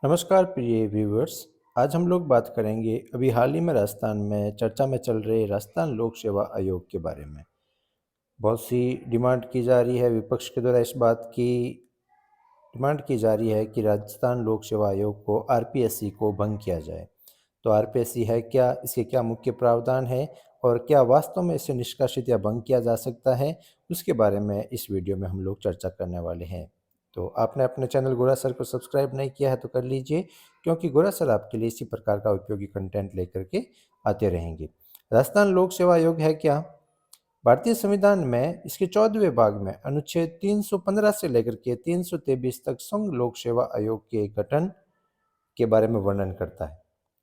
नमस्कार प्रिय व्यूअर्स। आज हम लोग बात करेंगे अभी हाल ही में राजस्थान में चर्चा में चल रहे राजस्थान लोक सेवा आयोग के बारे में। बहुत सी डिमांड की जा रही है, विपक्ष के द्वारा इस बात की डिमांड की जा रही है कि राजस्थान लोक सेवा आयोग को आरपीएससी को भंग किया जाए। तो आरपीएससी है क्या, इसके क्या मुख्य प्रावधान है और क्या वास्तव में इसे निष्कासित या भंग किया जा सकता है, उसके बारे में इस वीडियो में हम लोग चर्चा करने वाले हैं। तो आपने अपने चैनल गोरा सर को सब्सक्राइब नहीं किया है तो कर लीजिए, क्योंकि गोरा सर आपके लिए इसी प्रकार का उपयोगी कंटेंट लेकर के आते रहेंगे। राजस्थान लोक सेवा आयोग है क्या? भारतीय संविधान में इसके 14वें भाग में अनुच्छेद 315 से लेकर के 323 तक संघ लोक सेवा आयोग के गठन के बारे में वर्णन करता है।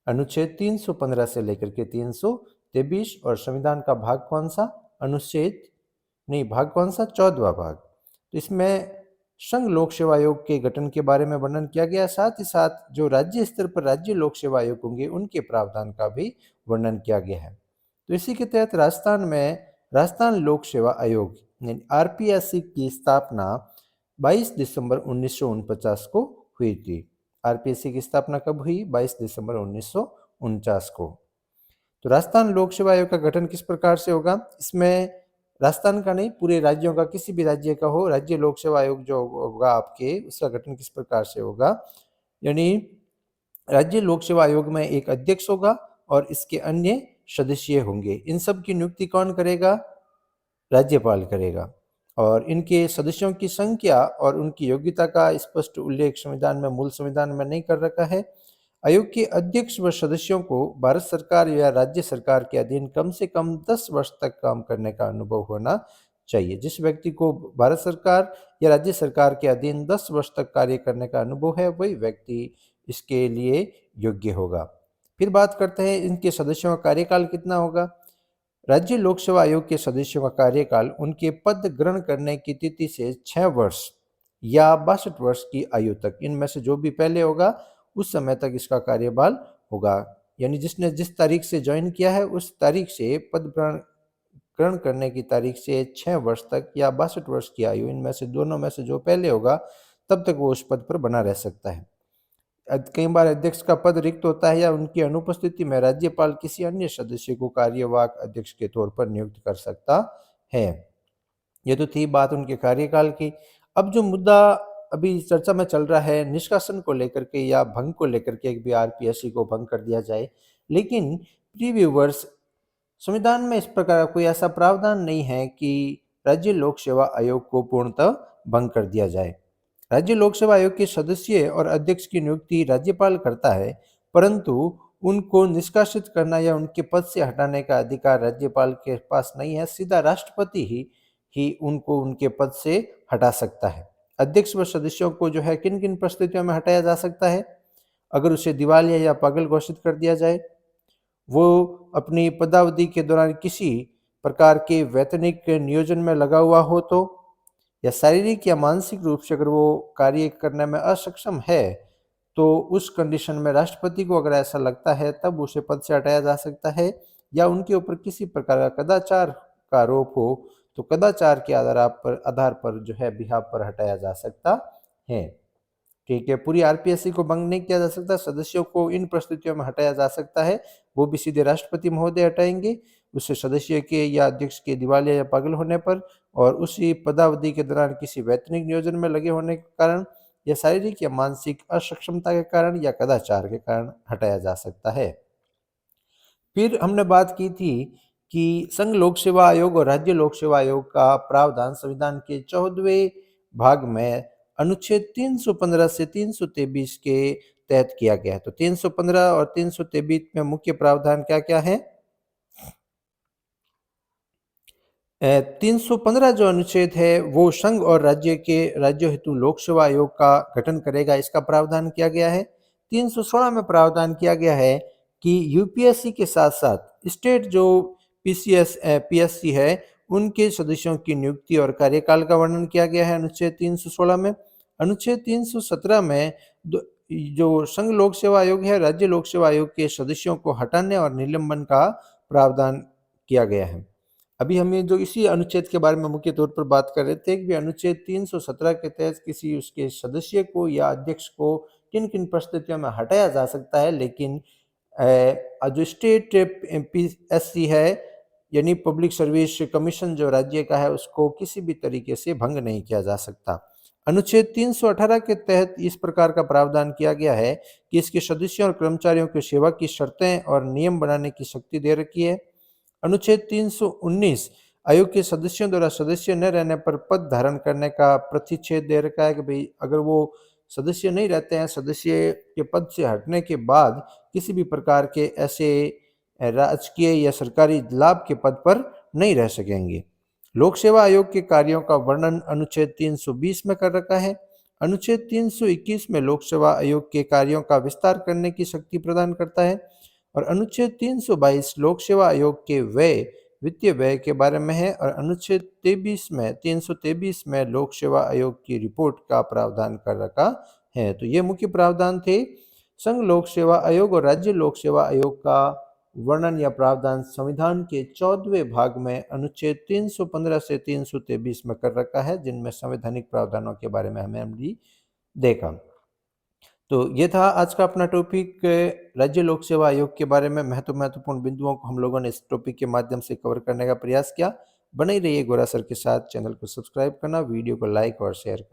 अनुच्छेद 315 से लेकर के 323 और संविधान का भाग कौन सा? अनुच्छेद नहीं, भाग कौन सा? 14वां भाग। तो इसमें संघ लोक सेवा आयोग के गठन के बारे में वर्णन किया गया, साथ ही साथ जो राज्य स्तर पर राज्य लोक सेवा आयोग होंगे उनके प्रावधान का भी वर्णन किया गया है। तो इसी के तहत राजस्थान में राजस्थान लोक सेवा आयोग यानी आरपीएससी की स्थापना 22 दिसंबर 1949 को हुई थी। आरपीएससी की स्थापना कब हुई? 22 दिसंबर 1949 को। तो राजस्थान लोक सेवा आयोग का गठन किस प्रकार से होगा? इसमें राजस्थान का नहीं, पूरे राज्यों का, किसी भी राज्य का हो, राज्य लोक सेवा आयोग जो होगा आपके, उसका गठन किस प्रकार से होगा? यानी राज्य लोक सेवा आयोग में एक अध्यक्ष होगा और इसके अन्य सदस्य होंगे। इन सब की नियुक्ति कौन करेगा? राज्यपाल करेगा। और इनके सदस्यों की संख्या और उनकी योग्यता का स्पष्ट उल्लेख संविधान में, मूल संविधान में नहीं कर रखा है। आयोग के अध्यक्ष व सदस्यों को भारत सरकार या राज्य सरकार के अधीन कम से कम 10 वर्ष तक काम करने का अनुभव होना चाहिए। जिस व्यक्ति को भारत सरकार या राज्य सरकार के अधीन 10 वर्ष तक कार्य करने का अनुभव है, वही व्यक्ति इसके लिए योग्य होगा। फिर बात करते हैं इनके सदस्यों का कार्यकाल कितना होगा। राज्य लोक सेवा आयोग के सदस्यों का कार्यकाल उनके पद ग्रहण करने की तिथि से 6 वर्ष या 62 वर्ष की आयु तक, इनमें से जो भी पहले होगा उस समय तक इसका कार्यकाल होगा। यानी जिसने जिस तारीख से ज्वाइन किया है उस तारीख से पद ग्रहण करने की तारीख से 6 वर्ष तक या 62 वर्ष की आयु, इनमें से दोनों में से जो पहले होगा तब तक वो उस पद पर बना रह सकता है। कई बार अध्यक्ष का पद रिक्त होता है या उनकी अनुपस्थिति में राज्यपाल किसी अन्य सदस्य को कार्यवाहक अध्यक्ष के तौर पर नियुक्त कर सकता है। ये तो थी बात उनके कार्यकाल की। अब जो मुद्दा अभी चर्चा में चल रहा है निष्कासन को लेकर के या भंग को लेकर के, एक भी आरपीएससी को भंग कर दिया जाए, लेकिन प्रीव्यूवर्स, संविधान में इस प्रकार का कोई ऐसा प्रावधान नहीं है कि राज्य लोक सेवा आयोग को पूर्णतः भंग कर दिया जाए। राज्य लोक सेवा आयोग के सदस्य और अध्यक्ष की नियुक्ति राज्यपाल करता है, परंतु उनको निष्कासित करना या उनके पद से हटाने का अधिकार राज्यपाल के पास नहीं है। सीधा राष्ट्रपति ही उनको उनके पद से हटा सकता है। अध्यक्ष व सदस्यों को जो है किन किन परिस्थितियों में हटाया जा सकता है? अगर उसे दिवालिया या पागल घोषित कर दिया जाए, वो अपनी पदावधि के दौरान किसी प्रकार के वैतनिक नियोजन में लगा हुआ हो तो, या शारीरिक या मानसिक रूप से अगर वो कार्य करने में असक्षम है, तो उस कंडीशन में राष्ट्रपति को अगर ऐसा लगता है तब उसे पद से हटाया जा सकता है। या उनके ऊपर किसी प्रकार का कदाचार का आरोप हो तो कदाचार के आधार पर जो है बिहाव पर हटाया जा सकता है। ठीक है, पूरी आरपीएससी को भंग नहीं किया जा सकता, सदस्यों को इन परिस्थितियों में हटाया जा सकता है। वो भी सीधे राष्ट्रपति महोदय हटाएंगे, उससे सदस्य के या अध्यक्ष के दिवालिया या पागल होने पर, और उसी पदावधि के दौरान किसी वैतनिक नियोजन में लगे होने के कारण, या शारीरिक या मानसिक असक्षमता के कारण, या कदाचार के कारण हटाया जा सकता है। फिर हमने बात की थी कि संघ लोक सेवा आयोग और राज्य लोक सेवा आयोग का प्रावधान संविधान के 14वें भाग में अनुच्छेद 315 से 323 के तहत किया गया है। तो 315 और 323 में मुख्य प्रावधान क्या क्या है? 315 जो अनुच्छेद है वो संघ और राज्यों हेतु लोक सेवा आयोग का गठन करेगा, इसका प्रावधान किया गया है। 316 में प्रावधान किया गया है कि यूपीएससी के साथ साथ स्टेट जो पीएससी है उनके सदस्यों की नियुक्ति और कार्यकाल का वर्णन किया गया है अनुच्छेद 316 में। अनुच्छेद 317 में जो संघ लोक सेवा आयोग है, राज्य लोक सेवा आयोग के सदस्यों को हटाने और निलंबन का प्रावधान किया गया है। अभी हमें जो इसी अनुच्छेद के बारे में मुख्य तौर पर बात कर रहे थे कि अनुच्छेद 317 के तहत किसी उसके सदस्य को या अध्यक्ष को किन किन परिस्थितियों में हटाया जा सकता है, लेकिन जो स्टेट पीएससी है यानी पब्लिक सर्विस कमीशन जो राज्य का है, उसको किसी भी तरीके से भंग नहीं किया जा सकता। अनुच्छेद 318 के तहत इस प्रकार का प्रावधान किया गया है कि इसके सदस्यों और कर्मचारियों की सेवा की शर्तें और नियम बनाने की शक्ति दे रखी है। अनुच्छेद 319 आयोग के सदस्यों द्वारा सदस्य न रहने पर पद धारण करने का प्रतिच्छेद दे रखा है कि भाई अगर वो सदस्य नहीं रहते हैं, सदस्य के पद से हटने के बाद किसी भी प्रकार के ऐसे राजकीय या सरकारी लाभ के पद पर नहीं रह सकेंगे। लोक सेवा आयोग के कार्यों का वर्णन अनुच्छेद 320 में कर रखा है। अनुच्छेद 321 में लोक सेवा आयोग के कार्यों का विस्तार करने की शक्ति प्रदान करता है और अनुच्छेद 322 लोक सेवा आयोग के व्यय वित्तीय व्यय के बारे में है और अनुच्छेद 323 में लोक सेवा आयोग की रिपोर्ट का प्रावधान कर रखा है। तो ये मुख्य प्रावधान थे। संघ लोक सेवा आयोग और राज्य लोक सेवा आयोग का वर्णन या प्रावधान संविधान के 14वें भाग में अनुच्छेद 315 से 323 में कर रखा है, जिनमें संवैधानिक प्रावधानों के बारे में हमें अभी देखा। तो ये था आज का अपना टॉपिक, राज्य लोक सेवा आयोग के बारे में महत्वपूर्ण बिंदुओं को हम लोगों ने इस टॉपिक के माध्यम से कवर करने का प्रयास किया। बने रहिए गोरा सर के साथ। चैनल को सब्सक्राइब करना, वीडियो को लाइक और शेयर करना।